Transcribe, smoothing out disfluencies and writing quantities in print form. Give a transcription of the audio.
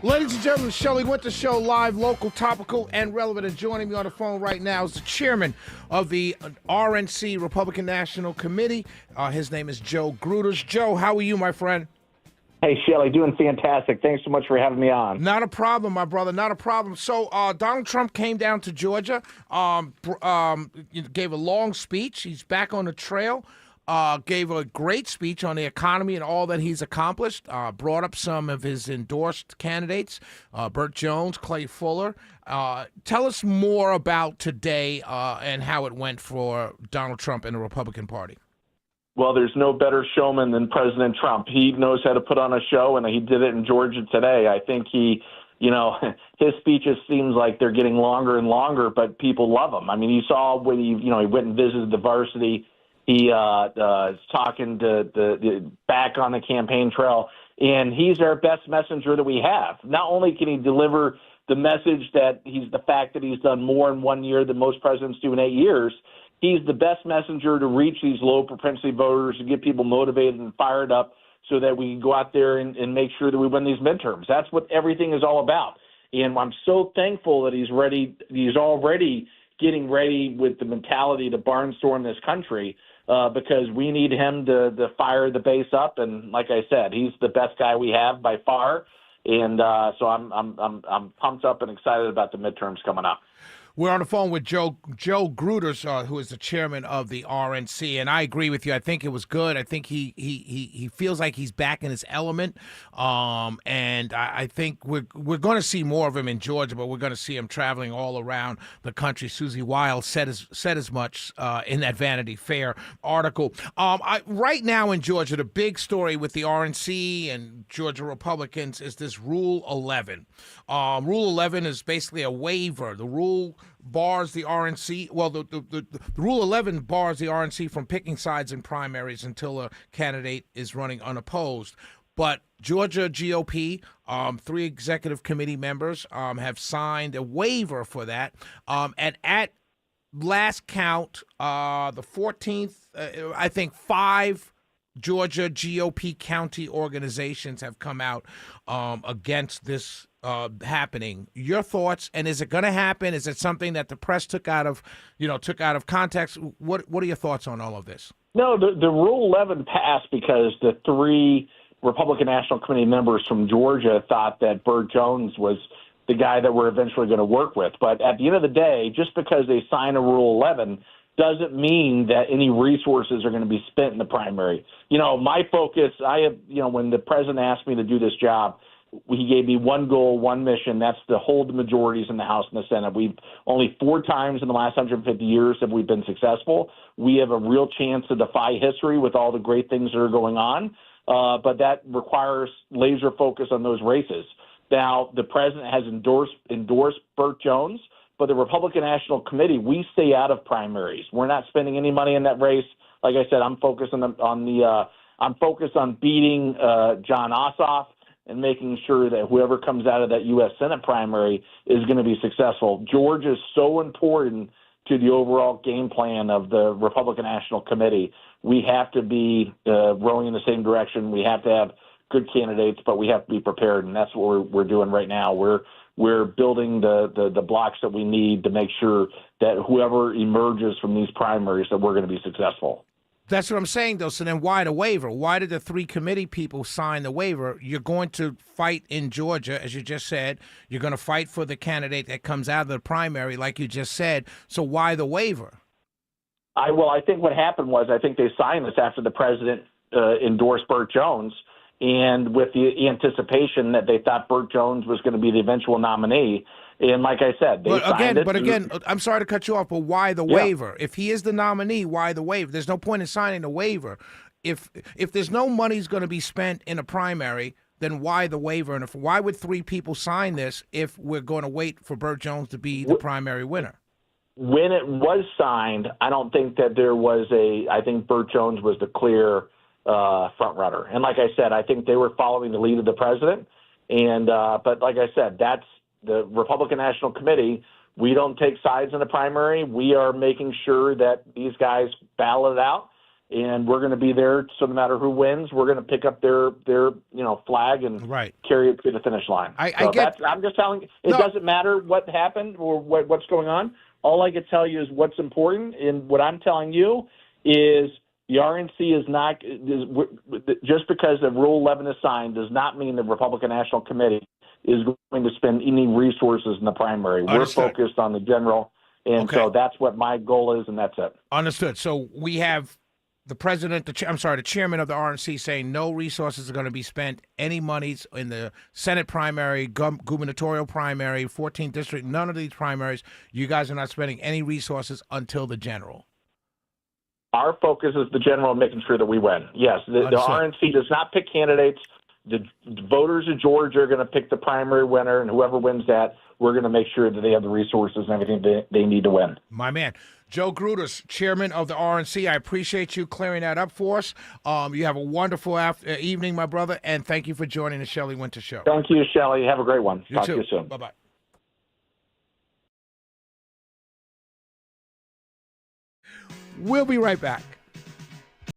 Ladies and gentlemen, Shelley Winter Show, live, local, topical, and relevant. And joining me on the phone right now is the chairman of the RNC, Republican National Committee. His name is Joe Gruters. Joe, how are you, my friend? Hey, Shelley, doing fantastic. Thanks so much for having me on. Not a problem, my brother, not a problem. So Donald Trump came down to Georgia, gave a long speech. He's back on the trail. Gave a great speech on the economy and all that he's accomplished, brought up some of his endorsed candidates, Burt Jones, Clay Fuller. Tell us more about today and how it went for Donald Trump and the Republican Party. Well, there's no better showman than President Trump. He knows how to put on a show, and he did it in Georgia today. I think his speeches seems like they're getting longer and longer, but people love him. I mean, you saw when he went and visited the varsity. He is talking to the back on the campaign trail, and he's our best messenger that we have. Not only can he deliver the message that he's the fact that he's done more in 1 year than most presidents do in 8 years, he's the best messenger to reach these low propensity voters and get people motivated and fired up so that we can go out there and make sure that we win these midterms. That's what everything is all about. And I'm so thankful that he's ready. He's already getting ready with the mentality to barnstorm this country. Because we need him to fire the base up, and like I said, he's the best guy we have by far, and so I'm pumped up and excited about the midterms coming up. We're on the phone with Joe Gruters, who is the chairman of the RNC, and I agree with you. I think it was good. I think he feels like he's back in his element, and I think we're going to see more of him in Georgia, but we're going to see him traveling all around the country. Susie Wiles said as much in that Vanity Fair article. Right now in Georgia, the big story with the RNC and Georgia Republicans is this Rule 11. Rule 11 is basically a waiver. The rule bars the RNC. Well, the Rule 11 bars the RNC from picking sides in primaries until a candidate is running unopposed. But Georgia GOP, 3 executive committee members have signed a waiver for that. And at last count, the 14th, I think 5 Georgia GOP county organizations have come out against this happening. Your thoughts, and is it going to happen? Is it something that the press took out of context? What are your thoughts on all of this? No, the Rule 11 passed because the 3 Republican National Committee members from Georgia thought that Burt Jones was the guy that we're eventually going to work with. But at the end of the day, just because they sign a Rule 11 doesn't mean that any resources are going to be spent in the primary. My focus, when the president asked me to do this job, he gave me one goal, one mission. That's to hold the majorities in the House and the Senate. We've only 4 times in the last 150 years have we been successful. We have a real chance to defy history with all the great things that are going on, but that requires laser focus on those races. Now, the president has endorsed Burt Jones, but the Republican National Committee, we stay out of primaries. We're not spending any money in that race. Like I said, I'm focused I'm focused on beating John Ossoff and making sure that whoever comes out of that U.S. Senate primary is going to be successful. Georgia is so important to the overall game plan of the Republican National Committee. We have to be rowing in the same direction. We have to have good candidates, but we have to be prepared, and that's what we're doing right now. We're building the blocks that we need to make sure that whoever emerges from these primaries, that we're going to be successful. That's what I'm saying, though. So then why the waiver? Why did the 3 committee people sign the waiver? You're going to fight in Georgia, as you just said. You're going to fight for the candidate that comes out of the primary, like you just said. So why the waiver? I think what happened was I think they signed this after the president endorsed Burt Jones, and with the anticipation that they thought Burt Jones was going to be the eventual nominee. And like I said, they signed it. But again, I'm sorry to cut you off, but why the waiver? If he is the nominee, why the waiver? There's no point in signing the waiver. If there's no money's going to be spent in a primary, then why the waiver? And why would 3 people sign this if we're going to wait for Burt Jones to be the primary winner? When it was signed, I don't think that there was I think Burt Jones was the clear front runner. And like I said, I think they were following the lead of the president. And but like I said, that's the Republican National Committee. We don't take sides in the primary. We are making sure that these guys battle it out. and we're going to be there. So no matter who wins, we're going to pick up their flag and Right. carry it to the finish line. I'm just telling you, it doesn't matter what happened or what's going on. All I can tell you is what's important, and what I'm telling you is the RNC is not just because the Rule 11 is signed does not mean the Republican National Committee is going to spend any resources in the primary. Understood. We're focused on the general, and so that's what my goal is, and that's it. Understood. So we have the president, the chairman of the RNC saying no resources are going to be spent, any monies in the Senate primary, gubernatorial primary, 14th district, none of these primaries. You guys are not spending any resources until the general. Our focus is the general, making sure that we win. Yes, the RNC does not pick candidates. The voters of Georgia are going to pick the primary winner, and whoever wins that, we're going to make sure that they have the resources and everything they need to win. My man. Joe Gruters, chairman of the RNC, I appreciate you clearing that up for us. You have a wonderful evening, my brother, and thank you for joining the Shelley Winter Show. Thank you, Shelley. Have a great one. Talk to you soon. Bye-bye. We'll be right back.